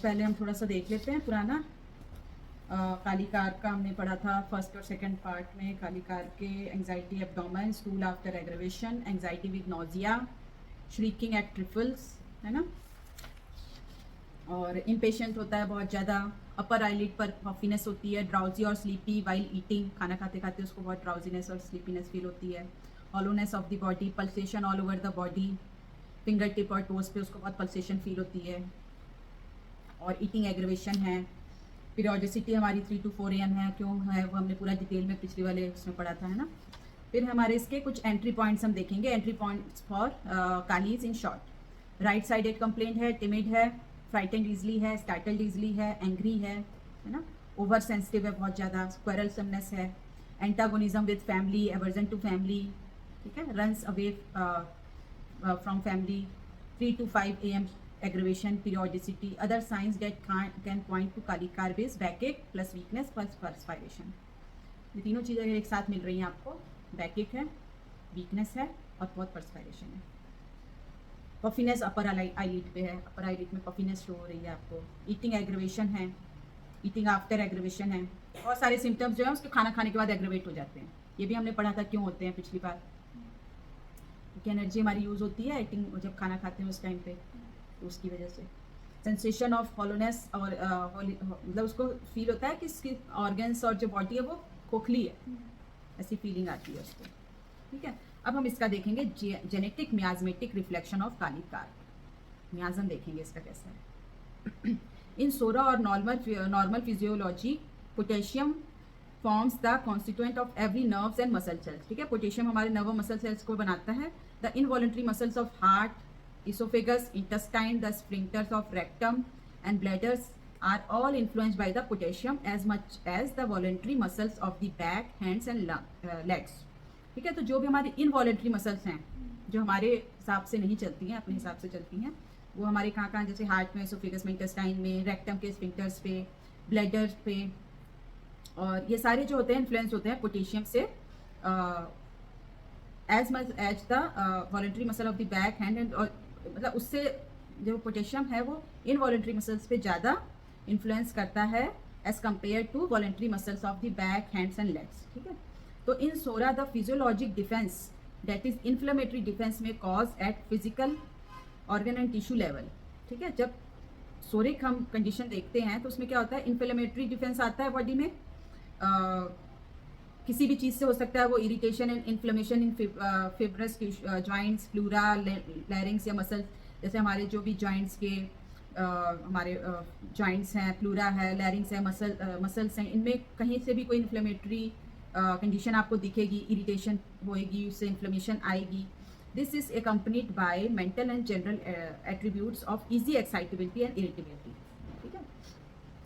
पहले हम थोड़ा सा देख लेते हैं पुराना कालिकार का हमने पढ़ा था फर्स्ट और सेकंड पार्ट में। कालिकार के anxiety abdomen, stool after aggravation, anxiety with nausea, shrieking at trifles, है ना। और इम्पेशेंट होता है बहुत ज़्यादा, अपर आईलिड पर पफिनेस होती है, ड्राउजी और स्लीपी वाइल ईटिंग, खाना खाते खाते उसको बहुत ड्राउजीनेस और स्लीपीनेस फील होती है। Hollowness of the body, pulsation all over the body, finger tip और टोज पे उसको बहुत पल्सेशन फील होती है। और ईटिंग एग्रेवेशन है। पीरियोडिसिटी हमारी 3 to 4 AM है, क्यों है वो हमने पूरा डिटेल में पिछले वाले उसमें पढ़ा था, है ना। फिर हमारे इसके कुछ एंट्री पॉइंट्स हम देखेंगे। Entry points for kalis in short: right sided complaint है, टिमिड है, फ्राइटेंड ईजली है, स्टार्टल्ड ईजली है, एंग्री है ना, ओवर सेंसिटिव है बहुत ज़्यादा, क्वेरलसमनेस है, antagonism with family, aversion to family, ठीक है, runs away from family, 3 to 5 AM aggravation, periodicity, other signs that can point to Kali carb base, backache plus weakness plus perspiration. ये तीनों चीज़ें एक साथ मिल रही हैं आपको, बैकएक है, वीकनेस है और बहुत परस्पायरेशन है। पफिनेस अपर आईलिड पे है, अपर आईलिड में पफिनेस शो हो रही है आपको। ईटिंग एग्रेवेशन है, ईटिंग आफ्टर एग्रेवेशन है। बहुत सारे सिम्टम्स जो है उसके खाना खाने के बाद एग्रेवेट हो जाते हैं। ये भी हमने पढ़ा था क्यों होते हैं पिछली बार, क्योंकि एनर्जी हमारी यूज़ होती है ईटिंग जब खाना खाते हैं उस टाइम पे, तो उसकी वजह से। सेंसेशन ऑफ हॉलोनेस, और मतलब उसको फील होता है कि इसकी ऑर्गन्स और जो बॉडी है वो खोखली है, ऐसी फीलिंग आती है उसको, ठीक है। अब हम इसका देखेंगे genetic miasmatic reflection of Kali carb. Miasm देखेंगे इसका कैसा है। इन सोरा और normal physiology, potassium forms the constituent of every nerves and muscle cells, ठीक है। पोटेशियम हमारे नर्व मसल सेल्स को बनाता है। The involuntary muscles of heart, esophagus, intestine, the sphincters of rectum and bladders are all influenced by the potassium as much as the voluntary muscles of the back, hands and legs, ठीक है। तो जो भी हमारी involuntary muscles हैं जो हमारे हिसाब से नहीं चलती हैं, अपने हिसाब से चलती हैं, वो हमारे कहाँ कहाँ, जैसे हार्ट में, एसोफेगस में, इंटेस्टाइन में, रेक्टम के स्फिंक्टर्स पे, ब्लैडर पे, और ये सारे जो होते हैं इन्फ्लुएंस होते हैं पोटेशियम से as much as the voluntary muscle of the back, hand and, और मतलब उससे जो पोटेशियम है वो इनवॉलेंट्री मसल्स पे ज़्यादा इन्फ्लुएंस करता है as compare to voluntary muscles of the back, hands and legs, ठीक है। तो in psora the physiologic defence that is inflammatory defence में cause at physical organ and tissue level, ठीक है। जब सोरिक हम कंडीशन देखते हैं तो उसमें क्या होता है, इन्फ्लेमेटरी डिफेंस आता है बॉडी में, किसी भी चीज़ से हो सकता है वो, irritation and inflammation in fibrous joints, pleura, लैरिंग्स या मसल, जैसे हमारे जो भी जॉइंट्स के हमारे जॉइंट्स हैं, प्लूरा है, लैरिंग्स है, मसल्स हैं, इनमें कहीं से भी कोई इन्फ्लेमेटरी कंडीशन आपको दिखेगी, इरिटेशन होएगी, उससे इन्फ्लेमेशन आएगी। This is accompanied by mental and general attributes of easy excitability and irritability, ठीक है।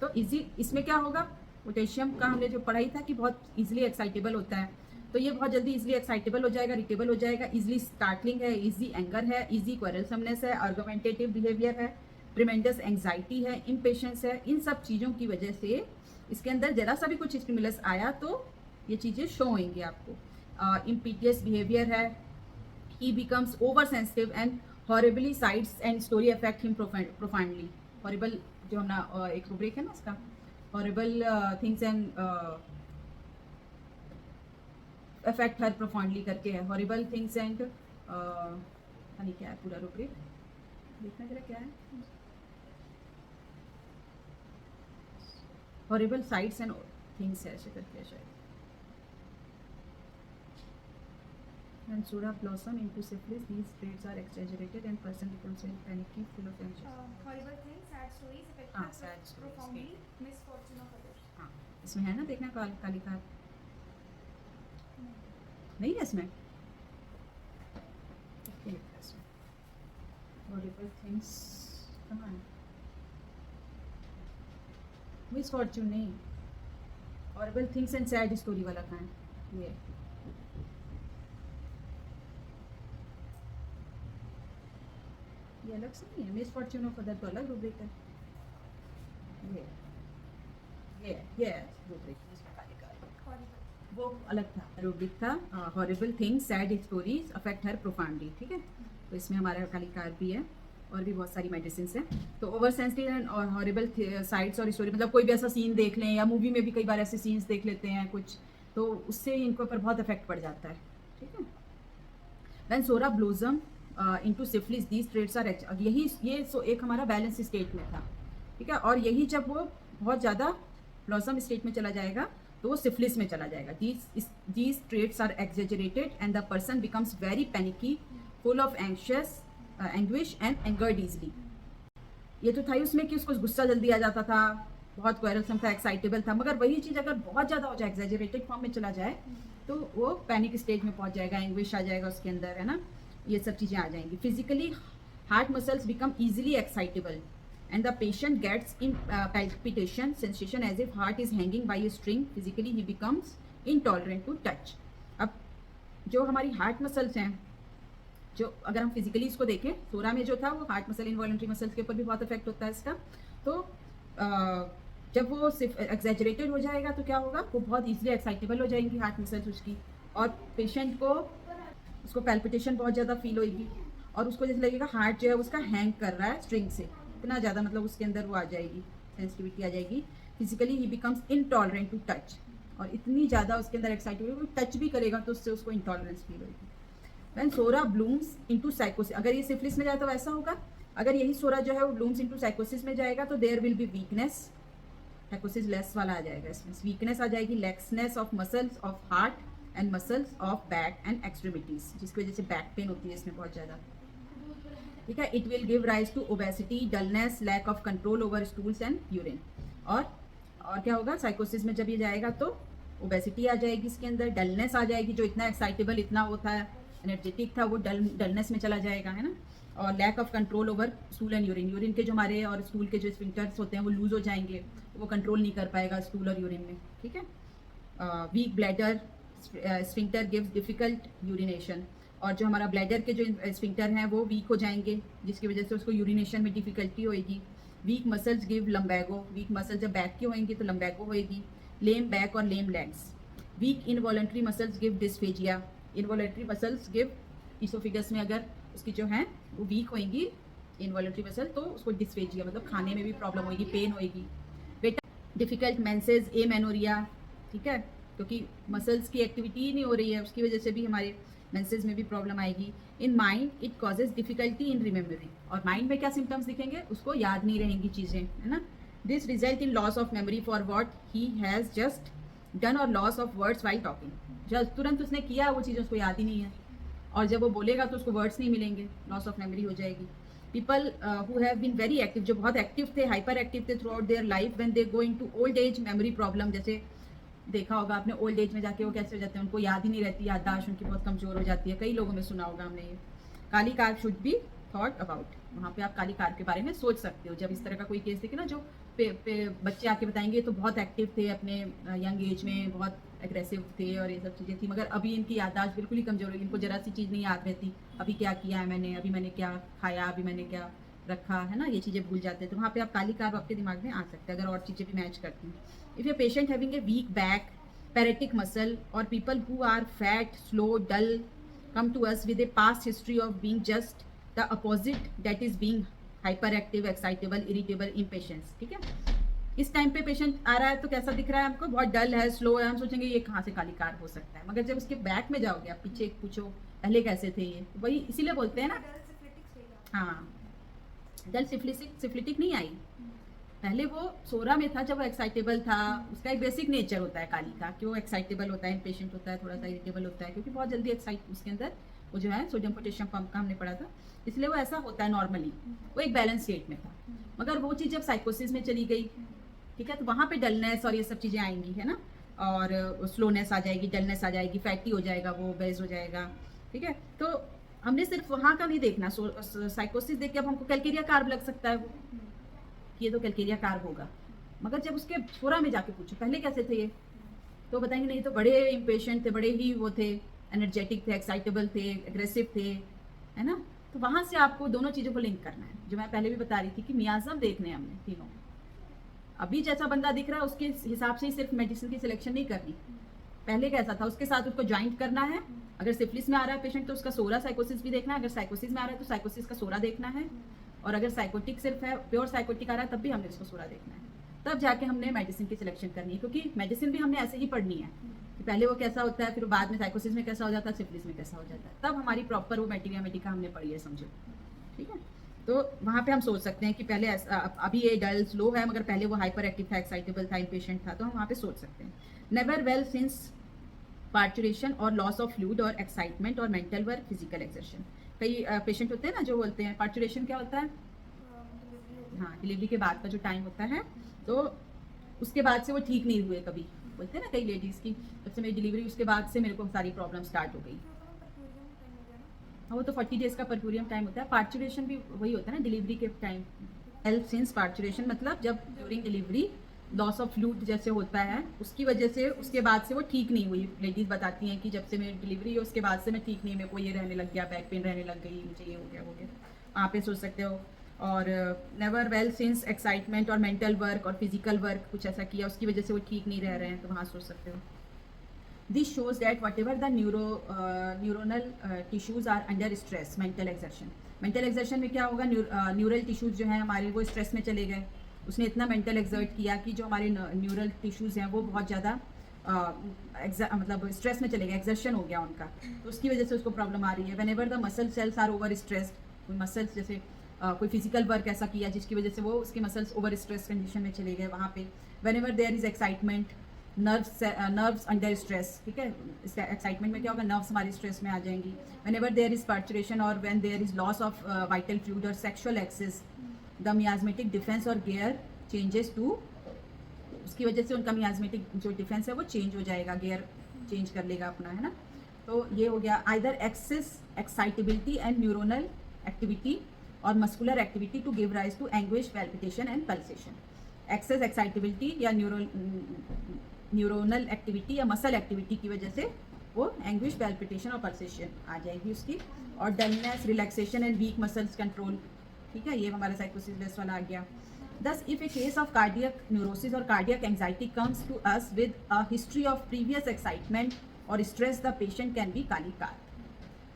तो इजी इसमें क्या होगा, पोटेशियम का हमने जो पढ़ाई था कि बहुत इजीली एक्साइटेबल होता है, तो ये बहुत जल्दी इजीली एक्साइटेबल हो जाएगा, इरिटेबल हो जाएगा, इजीली स्टार्टलिंग है, इजी एंगर है, इजी क्वेरलसमनेस है, आर्गुमेंटेटिव बिहेवियर है, ट्रिमेंडस एंग्जाइटी है, इम्पेशेंस है। इन सब चीज़ों की वजह से इसके अंदर जरा सा भी कुछ स्टिमुलस आया तो ये चीज़ें शो होंगी आपको। इम्पीटियस बिहेवियर है, ही becomes over sensitive and horribly sides and story affect him profoundly. Horrible जो हमने एक रूब्रिक है ना उसका, horrible things and affect her profoundly करके है, horrible things and नहीं क्या है पूरा रूब्रिक, देखना जरा क्या है, horrible sights and things है ऐसे करके है शायद। When soda blossom into syphilis, these traits are exaggerated and person becomes panicky, full of anxiety. Horrible things, sad stories, affect हाँ, us sad stories, profoundly, misfortune of others. हाँ, इसमें है ना, देखना कालिकार नहीं है इसमें, क्या लिखा है इसमें, horrible things कहाँ है, मिसफॉर्च्यून नहीं, horrible things and sad story वाला कहाँ है, ये अलग से नहीं है, मिसफॉर्च्यून ऑफ अदर तो अलग रूब्रिक है, ये रूब्रिक वो अलग था, रूब्रिक था horrible things, sad stories affect हर प्रोफाउंडली, ठीक है। तो इसमें हमारा कालिकार भी है। और भी बहुत सारी मेडिसिन हैं। तो ओवर सेंसिटिव एंड और हॉरिबल साइट्स और स्टोरी, मतलब कोई भी ऐसा सीन देख लें या मूवी में भी कई बार ऐसे सीन्स देख लेते हैं कुछ, तो उससे इनके ऊपर बहुत इफेक्ट पड़ जाता है, ठीक है। When psora blossom into syphilis these traits are, यही ये एक हमारा बैलेंस स्टेट में था, ठीक है, और यही जब वो बहुत ज़्यादा ब्लॉसम स्टेट में चला जाएगा तो वो सिफिलिस में चला जाएगा। These traits are exaggerated and the person becomes very panicky, full of anxious anguish and angered easily. ये तो था ही उसमें कि उसको गुस्सा जल्दी आ जाता था, बहुत क्वेरलसम था, एक्साइटेबल था, मगर वही चीज़ अगर बहुत ज़्यादा हो जाए, एग्जेजरेटेड फॉर्म में चला जाए, तो वो पैनिक स्टेज में पहुंच जाएगा, एंग्विश आ जाएगा उसके अंदर, है ना, ये सब चीज़ें आ जाएंगी। Physically heart muscles become easily excitable and the patient gets in palpitation sensation as if heart is hanging by a string. Physically he becomes intolerant to touch. अब जो हमारी हार्ट मसल्स हैं, जो अगर हम फिजिकली इसको देखें, सोरा में जो था वो हार्ट मसल इनवॉलंटरी मसल्स के ऊपर भी बहुत इफेक्ट होता है इसका। तो जब वो सिर्फ एग्जैजरेटेड हो जाएगा तो क्या होगा, वो बहुत ईजिली एक्साइटेबल हो जाएंगी हार्ट मसल्स उसकी, और पेशेंट को उसको पैल्पिटेशन बहुत ज़्यादा फील होगी, और उसको जैसे लगेगा हार्ट जो है उसका हैंग कर रहा है स्ट्रिंग से, इतना ज़्यादा, मतलब उसके अंदर वो आ जाएगी, सेंसिटिविटी आ जाएगी। फिजिकली ही बिकम्स इनटॉलरेंट टू टच, और इतनी ज़्यादा उसके अंदर एक्साइटेड होगी, टच भी करेगा तो उससे उसको इंटॉलरेंस फील होगी। व्हेन सोरा ब्लूम्स इनटू साइकोसिस, अगर ये सिफिलिस में जाए तो वैसा होगा, अगर यही सोरा जो है वो ब्लूम्स इनटू साइकोसिस में जाएगा तो there will be weakness, sycosis less वाला आ जाएगा इसमें, वीकनेस आ जाएगी, laxness of muscles of heart and muscles of back and extremities, जिसकी वजह से बैक पेन होती है इसमें बहुत ज़्यादा, ठीक है। It will give rise to obesity, dullness, lack of control over stools and urine, और क्या होगा, साइकोसिस में जब ये जाएगा तो ओबेसिटी आ जाएगी इसके अंदर, डलनेस आ जाएगी, जो इतना एक्साइटेबल, इतना वो था, एनर्जेटिक था, वो डलनेस में चला जाएगा, है ना, और lack of control over stool and urine, urine के जो हमारे और स्टूल के जो स्फिंक्टर्स होते हैं वो लूज हो जाएंगे, वो कंट्रोल नहीं कर पाएगा स्टूल और यूरिन में, ठीक है। Weak bladder, sphincter gives difficult urination, और जो हमारा ब्लैडर के जो स्फिंक्टर हैं वो वीक हो जाएंगे, जिसकी वजह से उसको यूरिनेशन में डिफिकल्टी होएगी। Weak muscles give lumbago, weak muscle जब बैक की होएंगी तो लम्बैगो होएगी। लेम बैक और lame legs. Weak involuntary muscles give dysphagia, involuntary muscles give, oesophagus में अगर उसकी जो है वो वीक होएंगी इनवॉलंटरी मसल, तो उसको डिस्फेजिया, मतलब खाने में भी प्रॉब्लम होएगी, पेन होएगी। बेटा डिफिकल्ट मेंसेस, एमेनोरिया, ठीक है, क्योंकि मसल्स की एक्टिविटी ही नहीं हो रही है, उसकी वजह से भी हमारे मेंसेस में भी प्रॉब्लम आएगी। In mind it causes difficulty in remembering, और माइंड में क्या सिम्टम्स दिखेंगे, उसको याद नहीं रहेंगी चीज़ें, है ना। This result in loss of memory for what he has just done, और loss of words while talking, जब तुरंत उसने किया वो चीज़ उसको याद ही नहीं है, और जब वो बोलेगा तो उसको वर्ड्स नहीं मिलेंगे, लॉस ऑफ मेमोरी हो जाएगी। People who have been very active, जो बहुत एक्टिव थे, हाइपर एक्टिव थे throughout their life, when they go into old age memory problem, जैसे देखा होगा आपने ओल्ड एज में जाके वो कैसे हो जाते हैं, उनको याद ही नहीं रहती, याददाश्त उनकी बहुत कमज़ोर हो जाती है, कई लोगों में सुना होगा हमने ये। Kali carb should be thought about, वहाँ पे आप काली कार के बारे में सोच सकते हो, जब इस तरह का कोई केस देखे ना, जो बच्चे आके बताएंगे तो बहुत एक्टिव थे अपने यंग एज में, बहुत एग्रेसिव थे और ये सब चीज़ें थी, मगर अभी इनकी याददाश्त बिल्कुल ही कमज़ोर होगी, इनको जरा सी चीज़ नहीं याद रहती, अभी क्या किया है मैंने, अभी मैंने क्या खाया, अभी मैंने क्या रखा, है ना, ये चीज़ें भूल जाते हैं, तो वहाँ पे आप काली कार आपके दिमाग में आ सकते हैं, अगर और चीज़ें भी मैच करती हैं। If you patient having a weak back, paratic muscle, or people who are fat, slow, dull, come to us with a past history of being just the opposite, that is being hyperactive, excitable, irritable, impatient, ठीक है। इस time पे patient आ रहा है तो कैसा दिख रहा है हमको, बहुत डल है, स्लो है, हम सोचेंगे ये कहाँ से काली कार हो सकता है, मगर जब उसके बैक में जाओगे आप, पीछे पूछो पहले कैसे थे ये, वही इसीलिए बोलते हैं ना, हाँ, डल सिफिलिटिक नहीं आई, पहले वो सोरा में था जब वो एक्साइटेबल था, उसका एक बेसिक नेचर होता है काली का, कि वो एक्साइटेबल होता है, इम्पेशेंट होता है, थोड़ा सा इरिटेबल होता है, क्योंकि बहुत जल्दी एक्साइट, उसके अंदर वो जो है सोडियम पोटेशियम पंप का हमने पढ़ा था, इसलिए वो ऐसा होता है नॉर्मली, वो एक बैलेंस स्टेट में था। मगर वो चीज़ जब साइकोसिस में चली गई, ठीक है, तो वहाँ पे डलनेस और ये सब चीज़ें आएंगी, है ना, और स्लोनेस आ जाएगी, डलनेस आ जाएगी, फैटी हो जाएगा, वो बेज हो जाएगा, ठीक है। तो हमने सिर्फ वहाँ का नहीं देखना, साइकोसिस देख के अब हमको कैल्केरिया कार्ब लग सकता है, वो ये तो कैल्केरिया कार्ब होगा, मगर जब उसके सोरा में जाके पूछो पहले कैसे थे ये, तो बताएंगे नहीं तो बड़े इम्पेशेंट थे, बड़े ही वो थे, एनर्जेटिक थे, एक्साइटेबल थे, एग्रेसिव थे, है ना। तो वहाँ से आपको दोनों चीज़ों को लिंक करना है, जो मैं पहले भी बता रही थी कि मियाज़म देखने हैं हमने तीनों, अभी जैसा बंदा दिख रहा है उसके हिसाब से ही सिर्फ मेडिसिन की सिलेक्शन नहीं करनी, पहले कैसा था उसके साथ उसको ज्वाइंट करना है। अगर सिफिलिस में आ रहा है पेशेंट तो उसका सोरा साइकोसिस भी देखना है, अगर साइकोसिस में आ रहा है तो साइकोसिस का सोरा देखना है, और अगर साइकोटिक सिर्फ है, प्योर साइकोटिक आ रहा है, तब भी हमने उसको सोरा देखना है, तब जाके हमने मेडिसिन की सिलेक्शन करनी है, क्योंकि मेडिसिन भी हमने ऐसे ही पढ़नी है कि पहले वो कैसा होता है, फिर बाद में साइकोसिस में कैसा हो जाता है, सिफिलिस में कैसा हो जाता है, तब हमारी प्रॉपर वो मेटीरिया मेडिका हमने पढ़ी है, समझो, ठीक है। तो वहाँ पे हम सोच सकते हैं कि पहले अभी ये डल स्लो है, मगर पहले वो हाइपर एक्टिव था, एक्साइटेबल था, इम्पेशेंट था, तो हम वहाँ पे सोच सकते हैं। नेवर वेल सिंस पार्चुरेशन और लॉस ऑफ फ्लूइड और एक्साइटमेंट और मेंटल वर्क, फिजिकल एक्सर्शन। कई पेशेंट होते हैं ना जो बोलते हैं पार्चुरेशन क्या होता है, हाँ, डिलीवरी के बाद का जो टाइम होता है, तो उसके बाद से वो ठीक नहीं हुए, कभी बोलते हैं ना कई लेडीज़ की, जब से मेरी डिलीवरी उसके बाद से मेरे को सारी प्रॉब्लम स्टार्ट हो गई। हाँ, वो तो 40 डेज का परक्यूरियम टाइम होता है, पार्चुरेशन भी वही होता है ना डिलीवरी के टाइम। हेल्प सिंस पार्चुरेशन मतलब जब during delivery loss of fluid जैसे होता है, उसकी वजह से उसके बाद से वो ठीक नहीं हुई। लेडीज़ बताती हैं कि जब से मेरी डिलीवरी है उसके बाद से मैं ठीक नहीं, मेरे को ये रहने लग गया, बैक पेन रहने लग गई, मुझे ये हो गया, हो गया, वहाँ पे सोच सकते हो। और नेवर वेल सिंस एक्साइटमेंट और मेंटल वर्क और फिजिकल वर्क कुछ ऐसा किया, उसकी वजह से वो ठीक नहीं रह रहे हैं, तो वहाँ सोच सकते हो। This shows that whatever the neuronal tissues are under stress, mental exertion. Mental exertion में क्या होगा, न्यूरल टिश्यूज जो हैं हमारे वो स्ट्रेस में चले गए, उसने इतना मेंटल एक्सर्ट किया कि जो हमारे न्यूरल टिश्यूज हैं वो बहुत ज़्यादा मतलब स्ट्रेस में चले गए, एक्सर्शन हो गया उनका, तो उसकी वजह से उसको प्रॉब्लम आ रही है। whenever the muscle cells are over stressed, कोई मसल्स जैसे कोई फिजिकल वर्क ऐसा किया जिसकी वजह से वो उसके मसल्स ओवर स्ट्रेस कंडीशन में चले गए, वहाँ पे whenever there is excitement, nerves under stress, ठीक है, एक्साइटमेंट में क्या होगा, नर्व्स हमारी स्ट्रेस में आ जाएंगी। व्हेनेवर देयर इज पार्चुरेशन और when there is loss of vital fluid और sexual excess, the miasmatic defence और गियर चेंजेस टू, उसकी वजह से उनका मियाज्मेटिक जो डिफेंस है वो चेंज हो जाएगा, गियर चेंज कर लेगा अपना, है ना। तो ये हो गया either excess excitability and neuronal activity और muscular activity to give rise to anguish, palpitation and pulsation. Excess excitability या न्यूरोनल एक्टिविटी या मसल एक्टिविटी की वजह से वो एंग्विश, पैल्पिटेशन और पल्सेशन आ जाएगी उसकी, और dullness, relaxation and weak muscles control, ठीक है, ये हमारा साइकोसिस बेस वाला आ गया। Thus, if a case of cardiac neurosis or cardiac anxiety comes to us with a history of previous excitement or stress, the patient can be Kali car.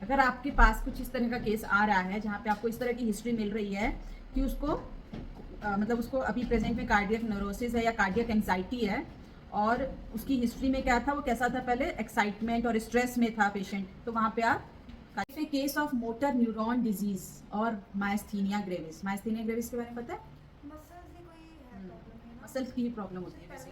अगर आपके पास कुछ इस तरह का केस आ रहा है जहाँ पे आपको इस तरह की हिस्ट्री मिल रही है कि उसको मतलब उसको अभी प्रेजेंट में कार्डियक न्यूरोसिस है या कार्डियक एंजाइटी है, और उसकी हिस्ट्री में क्या था, वो कैसा था, पहले एक्साइटमेंट और स्ट्रेस में था पेशेंट, तो वहाँ पे आप case of motor neuron disease और माइस्थीनिया ग्रेविस। माइस्थीनिया ग्रेविस के बारे में पता है, मसल्स की ही प्रॉब्लम होती है वैसे,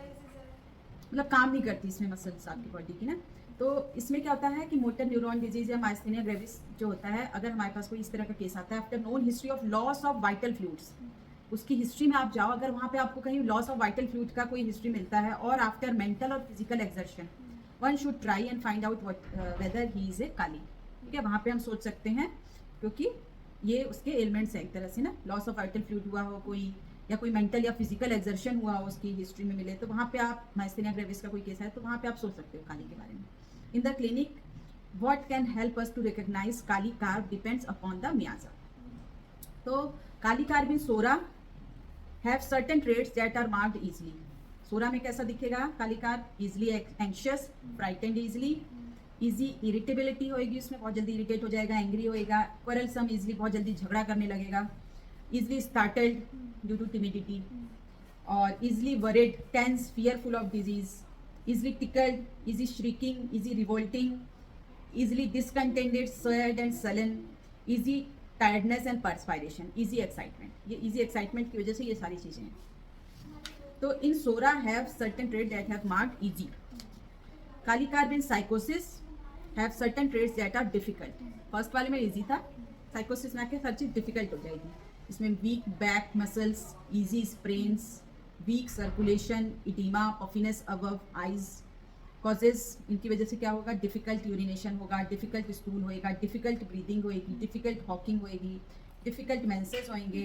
मतलब काम नहीं करती इसमें मसल्स आपकी बॉडी की ना। तो इसमें क्या होता है कि मोटर न्यूरॉन डिजीज या माइस्थीनिया ग्रेविस जो होता है, अगर हमारे पास कोई इस तरह का केस आता है after known history of loss of vital fluids, उसकी हिस्ट्री में आप जाओ, अगर वहाँ पे आपको कहीं लॉस ऑफ वाइटल फ्लूइड का कोई हिस्ट्री मिलता है, और आफ्टर मेंटल और physical exertion, one should try and find out whether he is a Kali, ठीक है, वहाँ पे हम सोच सकते हैं, क्योंकि ये उसके एलिमेंट्स हैं एक तरह से ना, लॉस ऑफ वाइटल फ्लूइड हुआ हो कोई, या कोई मेंटल या फिजिकल एक्सर्शन हुआ हो उसकी हिस्ट्री में मिले, तो वहाँ पे आप माइस्थीनिया ग्रेविस का कोई केस है तो वहाँ पे आप सोच सकते हो काली के बारे में। In the clinic what can help us to recognise Kali carb depends upon the miasm. तो Kali carb mean psora have certain traits that are marked easily. Psora में कैसा दिखेगा Kali carb, easily anxious, frightened easily, easy irritability होएगी, उसमें बहुत जल्दी irritate हो जाएगा, एंग्री होएगा, क्वेरलसम इजली बहुत जल्दी झगड़ा करने लगेगा, easily startled due to timidity, or easily worried, tense, fearful of disease, easily tickled, easy shrieking, easy revolting, easily discontented, sad and sullen, easy tiredness and perspiration, easy excitement। ये easy excitement की वजह से ये सारी चीज़ें हैं। तो in Sora have certain traits that have marked easy। Kali car means psychosis have certain traits that are difficult। First वाले में easy था, साइकोसिस में आके हर चीज़ डिफिकल्ट हो जाएगी। इसमें weak back muscles, easy sprains, weak circulation, oedema, puffiness above eyes, causes, इनकी वजह से क्या होगा, डिफिकल्ट यूरिनेशन होगा, डिफिकल्ट स्टूल होएगा, डिफिकल्ट ब्रीदिंग होएगी, डिफिकल्ट हॉकिंग होएगी, डिफिकल्ट मेंसेस होंगे,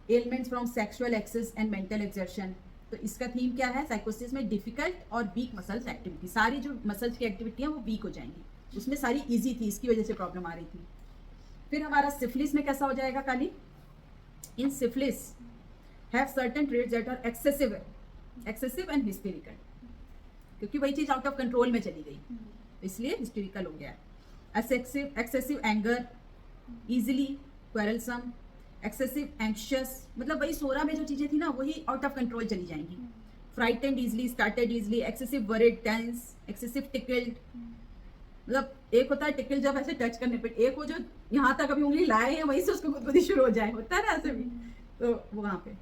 elements from sexual excess and mental exertion. तो इसका थीम क्या है साइकोसिस में, डिफिकल्ट और वीक मसल्स एक्टिविटी, सारी जो मसल्स की एक्टिविटी है वो वीक हो जाएंगी, उसमें सारी ईजी थी, इसकी वजह से प्रॉब्लम आ रही थी। फिर हमारा सिफिलिस में कैसा हो जाएगा Kali, in syphilis have certain traits that are excessive and hysterical, क्योंकि वही चीज आउट ऑफ कंट्रोल में चली गई, तो इसलिए हिस्टेरिकल हो गया। Excessive anger, easily querulous, excessive anxious, मतलब वही सोरा में जो चीजें थी ना वही आउट ऑफ कंट्रोल चली जाएंगी। Frightened easily, started easily, excessive worried, tense, excessive tickled, मतलब एक होता है टिकल जब ऐसे टच करने पे, एक वो जो यहाँ तक अभी उंगली लाए हैं वहीं से उसको गुदगुदी शुरू हो जाए, होता है ना ऐसे भी, तो वो वहाँ पे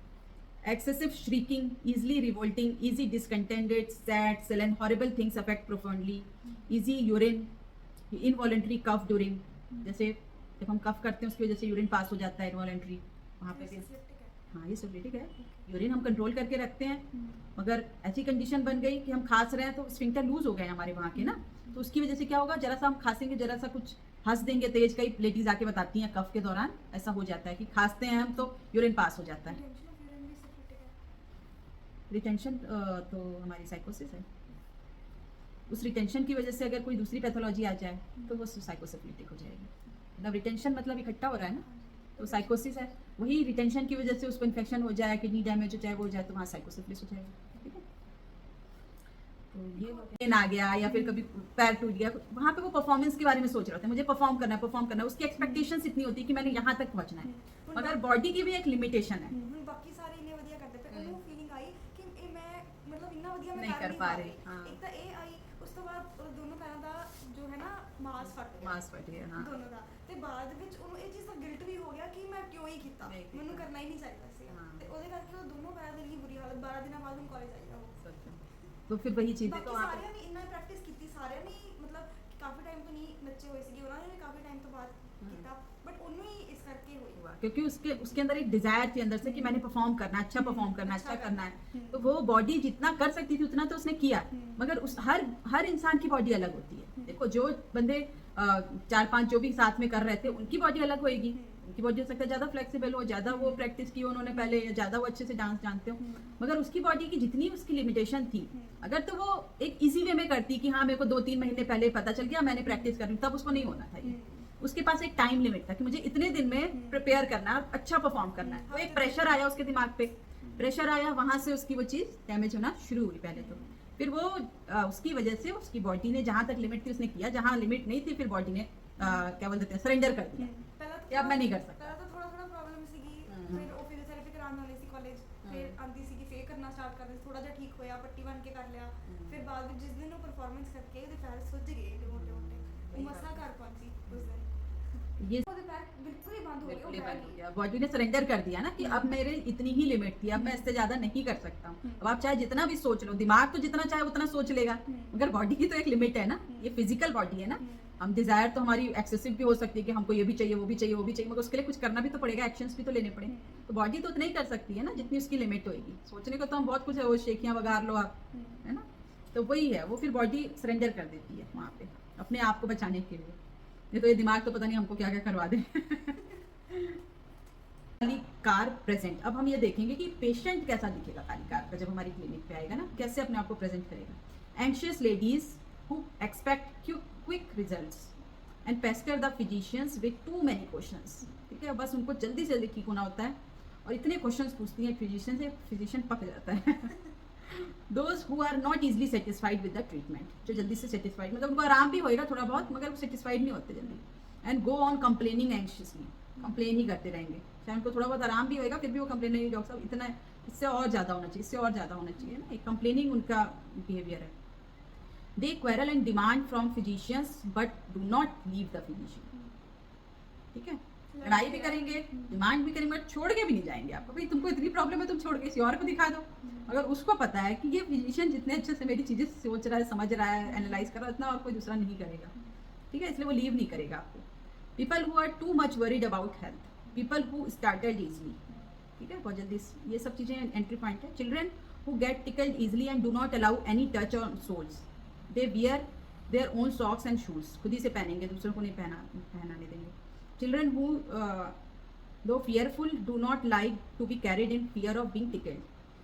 excessive shrieking, easily revolting, easy discontented, sad, sullen, horrible things affect profoundly, easy urine, involuntary cough during, जैसे जब हम कफ करते हैं उसकी वजह से यूरिन पास हो जाता है इनवॉलंटरी, वहाँ पे भी हाँ ये सिफिलिटिक है, यूरिन हम कंट्रोल करके रखते हैं, मगर ऐसी कंडीशन बन गई कि हम खांस रहे हैं तो स्फिंक्टर लूज हो गए हमारे वहाँ के ना, तो उसकी वजह से क्या होगा, जरा सा हम खांसेंगे, जरा सा कुछ हंस देंगे तेज, कई लेडीज आके बताती हैं कफ के दौरान ऐसा हो जाता है कि खांसते हैं हम तो यूरिन पास हो जाता है। रिटेंशन तो हमारी साइकोसिस है, उस रिटेंशन की वजह से अगर कोई दूसरी पैथोलॉजी आ जाए तो वो साइकोसिफिलिटिक हो जाएगी, मतलब रिटेंशन मतलब इकट्ठा हो रहा है ना, तो साइकोसिस है, वही रिटेंशन की वजह से उसको इन्फेक्शन हो जाए, किडनी डैमेज हो जाए, वो हो जाए तो वहाँ साइकोसिफिलिस हो जाएगा, ठीक है। तो ये पेन आ गया या फिर कभी पैर टूट गया, वहाँ पे वो परफॉर्मेंस के बारे में सोच रहे थे, मुझे परफॉर्म करना है, उसकी एक्सपेक्टेशंस इतनी होती है कि मैंने यहाँ तक पहुँचना है, मगर बॉडी की भी एक लिमिटेशन है, बाकी सारे इन्ने ਵਧੀਆ ਕਰਦੇ ਪਏ ਉਹਨੂੰ ਫੀਲਿੰਗ ਆਈ ਕਿ ਇਹ ਮੈਂ ਮਤਲਬ ਇੰਨਾ ਵਧੀਆ ਮੈਂ नहीं कर पा रही, हाँ ਇੱਕ ਤਾਂ ਇਹ ਆਈ, ਉਸ ਤੋਂ ਬਾਅਦ ਉਹ ਦੋਨੋਂ ਪੈਰਾਂ ਦਾ ਜੋ ਹੈ ਨਾ ਮਾਸ ਫਟ ਗਿਆ, मांस फट गया, हाँ ਦੋਨੋਂ ਦਾ, ਤੇ ਬਾਅਦ ਵਿੱਚ ਉਹਨੂੰ ਇਹ ਚੀਜ਼ ਦਾ ਗਿਲਟ ਵੀ ਹੋ ਗਿਆ ਕਿ ਮੈਂ ਕਿਉਂ ਹੀ ਕੀਤਾ, ਨਹੀਂ ਕੀਤਾ। ਮੈਨੂੰ ਕਰਨਾ ਹੀ ਨਹੀਂ ਚਾਹੀਦਾ ਸੀ, ਹਾਂ। ਤੇ ਉਹਦੇ ਕਰਕੇ ਉਹ ਦੋਨੋਂ ਪੈਰਾਂ ਦੀ ਇੰਨੀ ਬੁਰੀ ਹਾਲਤ, 12 ਦਿਨਾਂ ਬਾਅਦ ਹੁਣ ਕਾਲਜ ਆਈ ਆ ਉਹ। सच में। तो फिर वही चीज़ है, ਬਾਕੀ तो वहाँ पे ਸਾਰਿਆਂ ਨੇ ਇੰਨਾ ਪ੍ਰੈਕਟਿਸ ਕੀਤੀ, ਸਾਰਿਆਂ ਨੇ ਮਤਲਬ ਕਾਫੀ ਟਾਈਮ ਤੋਂ ਨਹੀਂ ਨੱਚੇ ਹੋਏ ਸੀਗੇ, ਉਹਨਾਂ ਨੇ ਵੀ ਕਾਫੀ ਟਾਈਮ ਤੋਂ ਬਾਅਦ ਕੀਤਾ, ਬਟ ਉਹਨੂੰ ਹੀ ਇਸ ਕਰਕੇ ਹੋਈ। हुआ क्योंकि उसके उसके अंदर एक डिजायर थी अंदर से कि मैंने परफॉर्म करना है, अच्छा परफॉर्म करना है, अच्छा करना है, तो वो बॉडी जितना कर सकती थी उतना तो उसने किया, मगर उस हर इंसान की बॉडी अलग होती है, देखो जो बंदे 4-5 जो भी साथ में कर रहे थे उनकी बॉडी अलग होएगी, उनकी बॉडी हो सकता है ज़्यादा फ्लेक्सिबल हो, ज़्यादा वो प्रैक्टिस की उन्होंने पहले, या ज़्यादा वो अच्छे से डांस जानते हो, मगर उसकी बॉडी की जितनी उसकी लिमिटेशन थी, अगर तो वो एक इजी वे में करती कि हाँ मेरे को 2-3 महीने पहले पता चल गया मैंने प्रैक्टिस कर रही, तब उसको नहीं होना था ये, उसके पास एक टाइम लिमिट था कि मुझे इतने दिन में प्रिपेयर करना है, अच्छा परफॉर्म करना है, तो एक प्रेशर आया उसके दिमाग पे, प्रेशर आया, वहां से उसकी वो चीज़ डैमेज होना शुरू हुई पहले तो, फिर वो उसकी वजह से उसकी बॉडी ने जहाँ तक लिमिट थी उसने किया, जहाँ लिमिट नहीं थी फिर बॉडी ने क्या बोलते हैं सरेंडर कर दिया कि अब मैं नहीं कर सकता। ਪਹਿਲਾਂ ਤਾਂ ਥੋੜਾ ਪ੍ਰੋਬਲਮ ਸੀਗੀ, ਫਿਰ ਉਹ ਫਿਜ਼ੀਓਥੈਰੇਪੀ ਕਰਾਉਣ ਵਾਲੀ ਸੀ ਕਾਲਜ, ਫਿਰ ਆਂਦੀ ਸੀ ਕਿ ਫੇਰ ਕਰਨਾ ਸਟਾਰਟ ਕਰ ਦਿੱਤਾ, ਥੋੜਾ ਜਿਹਾ ਠੀਕ ਹੋਇਆ, ਪੱਟੀ ਬਣ ਕੇ ਕਰ ਲਿਆ, ਫਿਰ ਬਾਅਦ ਵਿੱਚ ਜਿਸ ਦਿਨ ਉਹ ਪਰਫਾਰਮੈਂਸ ਕਰਕੇ ਉਹਦੇ ਪੈਰ ਸੁੱਜ ਗਏ ਏਡੇ ਮੋਟੇ ਮੋਟੇ, ਉਹ ਮਸਾਂ ਘਰ ਪਹੁੰਚੀ ਉਸ ਦਿਨ, ये ਉਹਦੇ ਪੈਰ ਬਿਲਕੁਲ ਹੀ ਬੰਦ ਹੋ ਗਏ, बिल्कुल ही ਉਹ बंद हो बैठ गया, बॉडी ने सरेंडर कर दिया ना कि अब मेरे इतनी ही लिमिट थी, अब मैं इससे ज्यादा नहीं कर सकता हूँ, अब आप चाहे जितना भी सोच लो, दिमाग तो जितना चाहे उतना सोच लेगा, मगर बॉडी की तो एक लिमिट है ना, ये फिजिकल बॉडी है ना, हम डिजायर तो हमारी एक्सेसिव भी हो सकती है कि हमको ये भी चाहिए वो भी चाहिए वो भी चाहिए, मगर उसके लिए कुछ करना भी तो पड़ेगा, एक्शंस भी तो लेने पड़े, तो बॉडी तो उतना ही कर सकती है ना जितनी उसकी लिमिट होगी, सोचने को तो हम बहुत कुछ है, वो शेखियाँ वगार लो आप, है ना, तो वही है, वो फिर बॉडी सरेंडर कर देती है वहाँ पे अपने आप को बचाने के लिए, ये तो ये दिमाग तो पता नहीं हमको क्या क्या करवा दे। काली कार प्रेजेंट, अब हम ये देखेंगे कि पेशेंट कैसा दिखेगा काली कार का जब हमारी क्लिनिक पे आएगा ना, कैसे अपने आप को प्रेजेंट करेगा। Anxious ladies who expect quick results and Pasteur the physicians with two many questions, ठीक है, बस उनको जल्दी से जल्दी ठीक होना होता है और इतने क्वेश्चंस पूछती हैं फिजिशियन से, फिजिशियन पक जाता है। Those who are not easily satisfied with the treatment, जो जल्दी से सेटिस्फाइड, मतलब उनको आराम भी होएगा थोड़ा बहुत मगर वो सेटिस्फाइड नहीं होते जल्दी, and go on complaining anxiously, complain ही करते रहेंगे, चाहे उनको थोड़ा बहुत आराम भी होएगा फिर भी वो कंप्लेन, नहीं डॉक्टर साहब इतना इससे और ज़्यादा होना चाहिए, इससे और ज़्यादा होना चाहिए ना, एक कंप्लेनिंग उनका बिहेवियर है। They quarrel and demand from physicians but do not leave the physician, ठीक है, लड़ाई भी करेंगे डिमांड भी करेंगे बट छोड़ के भी नहीं जाएंगे आपको, भाई तुमको इतनी प्रॉब्लम है तुम छोड़ के किसी और को दिखा दो, अगर उसको पता है कि ये फिजिशियन जितने अच्छे से मेरी चीज़ें सोच रहा है, समझ रहा है, एनालाइज कर रहा है, उतना और कोई दूसरा नहीं करेगा, ठीक है, इसलिए वो लीव नहीं करेगा आपको। People who are too much worried about health, people who started easily, ठीक है, बहुत जल्दी ये सब चीज़ें एंट्री पॉइंट है। Children who get tickled easily and do not allow any touch on soles, they wear their own socks and shoes, खुद ही से पहनेंगे, दूसरों को नहीं पहनाने देंगे। Children who though fearful do not like to be carried in fear of being tickled,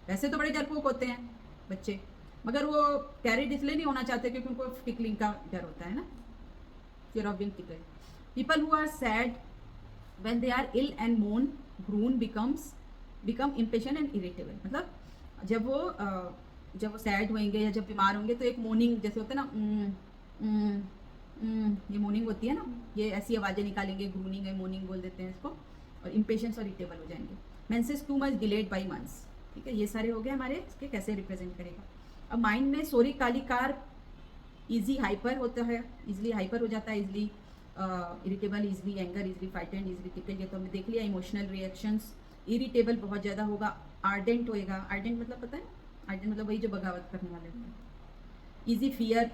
वैसे तो बड़े डरपोक होते हैं बच्चे, मगर वो कैरिड इसलिए नहीं होना चाहते क्योंकि उनको टिकलिंग का डर होता है ना, fear of being tickled. People who are sad when they are ill and moan groan become impatient and irritable, मतलब जब वो सैड होंगे या जब बीमार होंगे तो एक मोर्निंग जैसे होता है ना, ये मोर्निंग होती है ना, ये ऐसी आवाज़ें निकालेंगे, ग्रूनिंग है, मोर्निंग बोल देते हैं इसको, और इम्पेशेंस और इरिटेबल हो जाएंगे। Menses too much delayed by months, ठीक है, ये सारे हो गए हमारे, इसके कैसे रिप्रेजेंट करेगा। अब माइंड में सोरी कालिकार इजी हाइपर होता है, इजीली हाइपर हो जाता है, easily irritable, easily anger, easily frightened, easily tackle, ये तो हमने देख लिया। इमोशनल रिएक्शंस, इरिटेबल बहुत ज़्यादा होगा, आर्डेंट होएगा, आर्डेंट मतलब पता है, आर्डेंट मतलब वही जो बगावत करने वाले होते हैं। Easy fear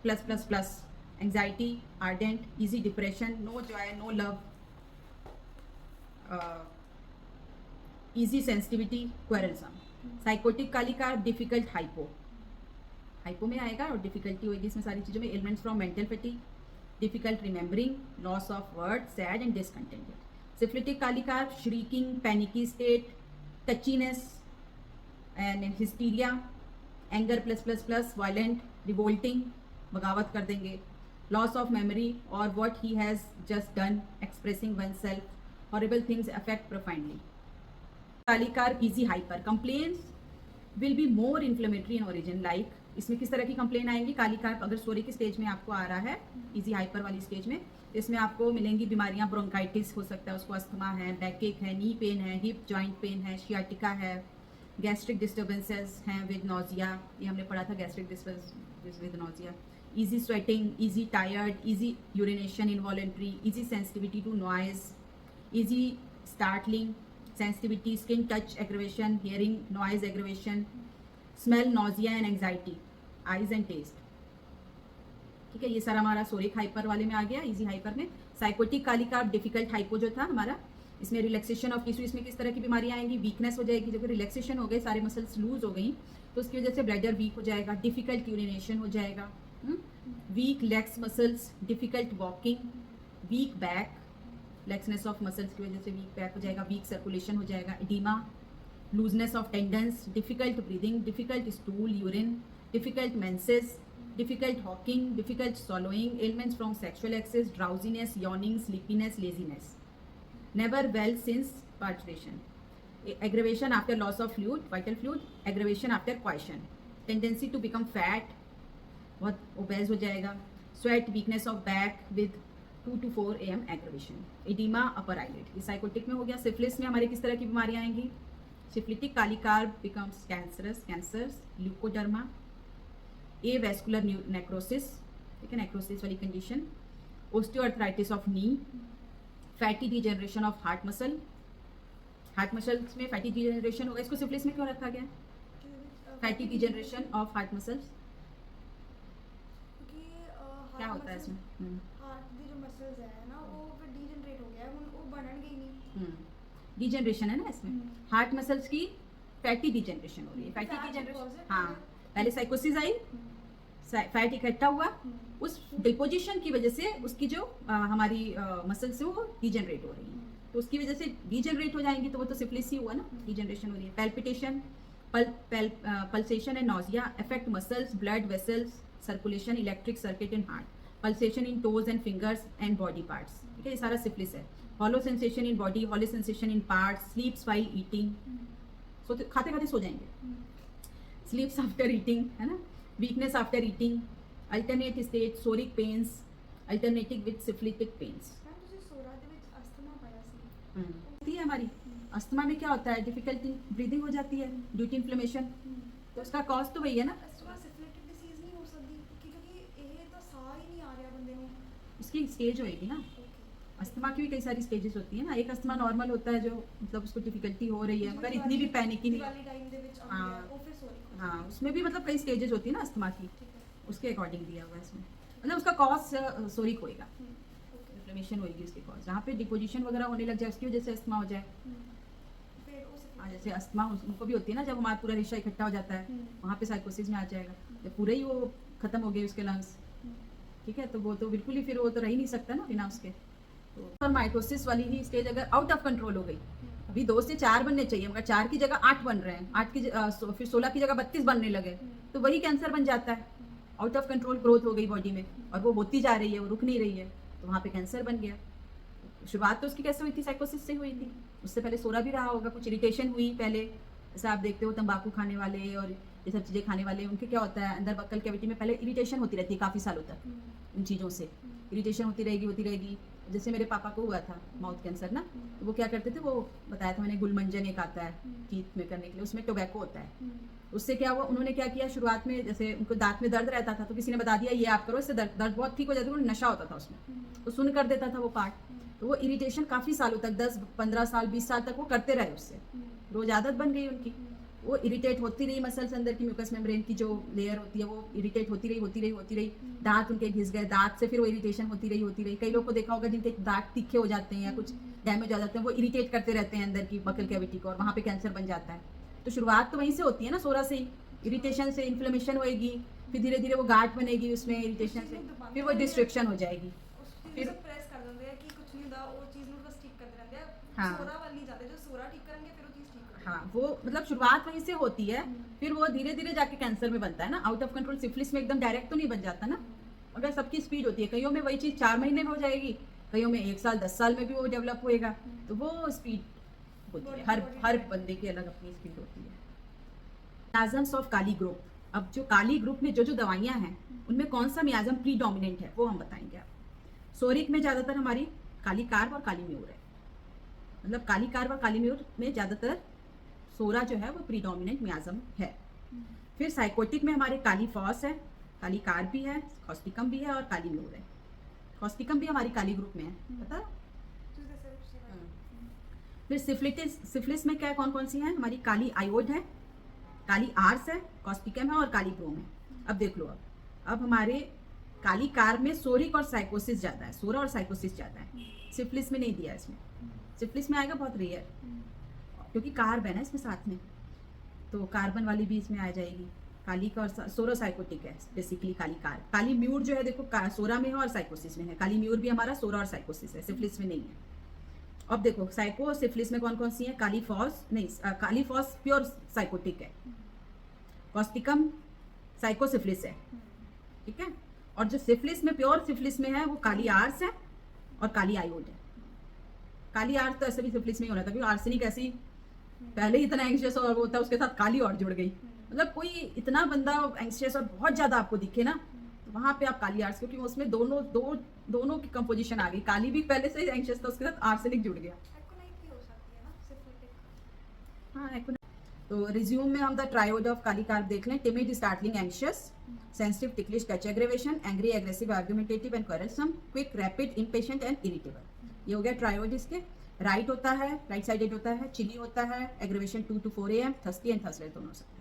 plus plus plus, anxiety, ardent, easy depression, no joy, no love, easy sensitivity, querulous. Sycotic Kali carb difficult hypo, hypo में आएगा और डिफिकल्टी होगी इसमें सारी चीज़ों में। Elements from mental fatigue, difficult remembering, loss of word, sad and discontented. Syphilitic Kali carb shrieking, panicky state, touchiness and hysteria, anger plus plus plus, violent, revolting, बगावत कर देंगे, लॉस ऑफ मेमोरी और what he has just done, expressing oneself, horrible things affect profoundly. Kali carb easy hyper, complaints will be more inflammatory in origin, like इसमें किस तरह की complain आएंगी। कालिकार अगर सोरी की स्टेज में आपको आ रहा है, इजी हाइपर वाली स्टेज में, इसमें आपको मिलेंगी बीमारियां, ब्रोंकाइटिस हो सकता है उसको, अस्थमा है, बैकएक है, नी पेन है, हिप जॉइंट पेन है, शियाटिका है, गैस्ट्रिक डिस्टर्बेंसेस हैं विद नोजिया, ये हमने पढ़ा था gastric disturbance with nausea, easy sweating, easy tired, easy urination involuntary, easy sensitivity to noise, easy startling, sensitivity, skin touch aggravation, hearing noise aggravation, smell nausea and anxiety, eyes and taste, ठीक है, ये सारा हमारा सोरिक hyper वाले में आ गया, easy hyper में। Psychotic Kali carb difficult hypo जो था हमारा, इसमें रिलैक्सेशन ऑफ टिश्यू, इसमें किस तरह की बीमारियां आएंगी, वीकनेस हो जाएगी, जब रिलैक्सेशन हो गए, सारे मसल्स लूज हो गई तो उसकी वजह से ब्लैडर वीक हो जाएगा, डिफिकल्ट यूरिनेशन हो जाएगा, weak legs muscles, difficult walking, weak back, laxness of muscles की वजह से वीक बैक हो जाएगा, वीक सर्कुलेशन हो जाएगा, oedema, looseness of tendons, difficult breathing, difficult stool urine, difficult menses, difficult Hawking, difficult swallowing, ailments from sexual access, drowsiness, yawning, sleepiness, laziness, never well since parturition, aggravation after loss of fluid, vital fluid, aggravation after coition, tendency to become fat, बहुत obese हो जाएगा, sweat, weakness of back with 2 to 4 AM aggravation, edema upper eyelid, ये psychotic में हो गया। Syphilis में हमारे किस तरह की बीमारियां आएंगी, syphilitic Kali carb becomes cancerous, cancers, leucoderma, avascular necrosis, ठीक है, नेक्रोसिस वाली condition, osteoarthritis of knee, fatty degeneration of heart muscle, heart muscles में फैटी डिजेनरेशन होगा, इसको सिफिलिस में क्यों रखा गया, fatty degeneration of heart muscles, क्या होता है इसमें, हार्ट दी जो मसल्स है ना वो फिर डीजनरेट हो गया है, वो बनन गई नहीं, डिजेनरेशन है ना इसमें, हार्ट मसल्स की फैटी डिजेनरेशन हो रही है, फैटी डिजेनरेशन, हाँ, पहले साइकोसिस आई, फैट इकट्ठा हुआ, उस डिपोजिशन की वजह से उसकी जो हमारी मसल्स से वो डिजेनरेट हो रही है, तो उसकी वजह से डिजेनरेट हो जाएंगी, तो वो तो सिफिलिस ही हुआ ना, डिजेनरेशन हो रही है। Palpitation, pulsation and nausea, affect muscles, blood vessels, circulation, electric circuit in heart, pulsation in toes and fingers and body parts, ठीक है, ये सारा सिफिलिस है। Hollow sensation in body, hollow sensation in parts, स्लीप्स while eating, सोते खाते खाते सो जाएंगे, स्लीप्स after eating, है ना, weakness after eating, alternate state, psoric pains, alternative with syphilitic pains. होती है हमारी अस्थमा में, क्या होता है, डिफिकल्टी ब्रीदिंग हो जाती है ड्यू टू इन्फ्लेमेशन, तो उसका कॉज तो वही है ना, उसकी स्टेज होएगी ना, अस्थमा की भी कई सारी स्टेजेस होती है ना, एक अस्थमा नॉर्मल होता है जो मतलब उसको डिफिकल्टी हो रही है मगर इतनी भी पैनिक ही नहीं, हाँ उसमें भी मतलब कई स्टेजेस होती है ना अस्थमा की, उसके अकॉर्डिंग दिया हुआ है इसमें, मतलब उसका कॉज सोरिक होएगा, इन्फ्लेमेशन होएगी उसके कॉज, जहाँ पे डिपोजिशन वगैरह होने लग जाए उसकी वजह से अस्थमा हो जाए, हाँ जैसे अस्थमा उनको भी होती है ना, जब हमारा पूरा रेशा इकट्ठा हो जाता है वहाँ पे साइकोसिस में आ जाएगा, जब पूरे ही वो खत्म हो गए उसके लंग्स, ठीक है, तो वो तो बिल्कुल ही फिर वो तो रह ही नहीं सकता ना बिना उसके, तो माइटोसिस वाली ही स्टेज अगर आउट ऑफ कंट्रोल हो गई, अभी 2 से 4 बनने चाहिए मगर 4 की जगह 8 बन रहे हैं, 8 की फिर 16 की जगह 32 बनने लगे, तो वही कैंसर बन जाता है, आउट ऑफ कंट्रोल ग्रोथ हो गई बॉडी में और वो होती जा रही है, वो रुक नहीं रही है, तो वहाँ पे कैंसर बन गया। शुरुआत तो उसकी कैसे हुई थी, साइकोसिस से हुई थी, उससे पहले सोरा भी रहा होगा, कुछ इरिटेशन हुई पहले, जैसे आप देखते हो तंबाकू खाने वाले और ये सब चीज़ें खाने वाले, उनके क्या होता है अंदर बक्कल कैविटी में पहले इरिटेशन होती रहती है काफ़ी सालों तक, इन चीज़ों से इरिटेशन होती रहेगी, जैसे मेरे पापा को हुआ था माउथ कैंसर ना, तो वो क्या करते थे, वो बताया था मैंने, गुलमंजन एक आता है टीथ में करने के लिए, उसमें टोबैको होता है। उससे क्या हुआ, उन्होंने क्या किया शुरुआत में, जैसे उनको दांत में दर्द रहता था तो किसी ने बता दिया ये आप करो, इससे दर्द बहुत ठीक हो जाता है। नशा होता था उसमें, तो सुन कर देता था वो पार्ट, तो वो इरिटेशन काफ़ी सालों तक, 10-15 साल 20 साल तक वो करते रहे उससे, रोज आदत बन गई उनकी। वो इरिटेट होती रही, मसल्स अंदर की म्यूकस मेम्ब्रेन की जो लेयर होती है वो इरिटेट होती रही, दांत उनके घिस गए, दांत से फिर वो इरिटेशन होती रही। कई लोग को देखा होगा जिनके दांत तीखे हो जाते हैं या कुछ डैमेज हो जाते हैं, वो इरिटेट करते रहते हैं अंदर की बकल कैविटी को, और वहाँ पे कैंसर बन जाता है। तो शुरुआत तो वहीं से होती है ना, सोरा से ही, इरिटेशन से इन्फ्लेमेशन होएगी, फिर धीरे धीरे वो गांठ बनेगी उसमें इरिटेशन से, फिर वो डिस्ट्रक्शन हो जाएगी। फिर प्रेस कर ਦਿੰਦੇ ਆ ਕਿ ਕੁਝ ਨਹੀਂ ਹੁੰਦਾ, ਉਹ ਚੀਜ਼ ਨੂੰ ਬਸ ਠੀਕ ਕਰਦੇ ਰਹਿੰਦੇ ਆ, हाँ। ਸੋਰਾ ਵੱਲ ਨਹੀਂ ਜਾਂਦੇ, ਜੋ ਸੋਰਾ ठीक करेंगे फिर वो चीज ठीक होगी। हाँ, वो मतलब शुरुआत वहीं से होती है, फिर वो धीरे धीरे जाके कैंसर में बनता है ना। आउट ऑफ कंट्रोल सिफिलिस में एकदम डायरेक्ट तो नहीं बन जाता ना, मगर सबकी स्पीड होती है। कईयों में वही चीज़ 4 महीने में हो जाएगी, कईयों में 1 साल 10 साल में भी वो डेवलप होएगा, तो वो स्पीड होती है, हर बंदे की अलग अपनी स्पीड होती है। मियाजम्स ऑफ काली ग्रुप, अब जो काली ग्रुप में जो दवाइयाँ हैं उनमें कौन सा मियाजम प्रीडोमिनेंट है वो हम बताएंगे आप। सोरिक में ज़्यादातर हमारी काली कार्ब और काली म्यूर है, मतलब काली कार्ब और काली म्यूर में ज़्यादातर सोरा जो है वो प्रीडोमिनेंट मियाजम है। फिर साइकोटिक में हमारे काली फॉस है, काली कार्ब भी है, कॉस्टिकम भी है और काली म्यूर है। कॉस्टिकम भी हमारी काली ग्रुप में है, पता है? जो जैसे उसके बाद फिर सिफिलिस में क्या कौन कौन सी है, हमारी काली आयोड है, काली आर्स है, कॉस्टिकम है और काली ब्रोम है। अब देख लो, अब हमारे काली कार्ब में सोरिक और साइकोसिस ज़्यादा है, सोरा और साइकोसिस ज़्यादा है। सिफिलिस में नहीं दिया इसमें, सिफिलिस में आएगा बहुत रेयर, क्योंकि कार्ब है ना इसमें साथ में, तो कार्बन वाली भी इसमें आ जाएगी। काली का और सोरोसाइकोटिक है बेसिकली काली कार्ब। काली म्यूर जो है देखो सोरा में है और साइकोसिस में है, काली म्यूर भी हमारा सोरा और साइकोसिस है, सिफिलिस में नहीं है। अब देखो साइको और सिफिलिस में कौन कौन सी है, काली फॉस नहीं, काली फॉस प्योर साइकोटिक है, कॉस्टिकम साइकोसिफिलिस है, ठीक है। और जो सिफिलिस में प्योर सिफिलिस में है वो काली आर्स है और काली आयोड है। काली आर्स तो ऐसे भी सिफिलिस में ही होना था, क्योंकि आर्सेनिक ऐसी पहले ही इतना एंग्शियस और वो होता है, उसके साथ काली और जुड़ गई। मतलब कोई इतना बंदा एंग्शियस और बहुत ज़्यादा आपको दिखे ना, तो वहाँ पे आप काली आर्स, क्योंकि उसमें दोनों की कंपोजिशन आ गई, काली भी पहले से एंग्शियस था, उसके साथ आर्सेनिक जुड़ गया। एक्रोनाइट भी हो सकती है ना सिफिलिटिक। हाँ एक्रोनाइट। तो रिज्यूम में हम the triad of Kali carb देख लें। Timid, startling, anxious, sensitive, ticklish, touch aggravation, angry, aggressive, argumentative and querulous, quick, rapid, impatient and irritable. ये हो गया ट्रायोड इसके। राइट होता है, राइट साइडेड होता है, चिली होता है, aggravation 2 to 4 AM, thirsty and thirstless दोनों हो सकते हैं।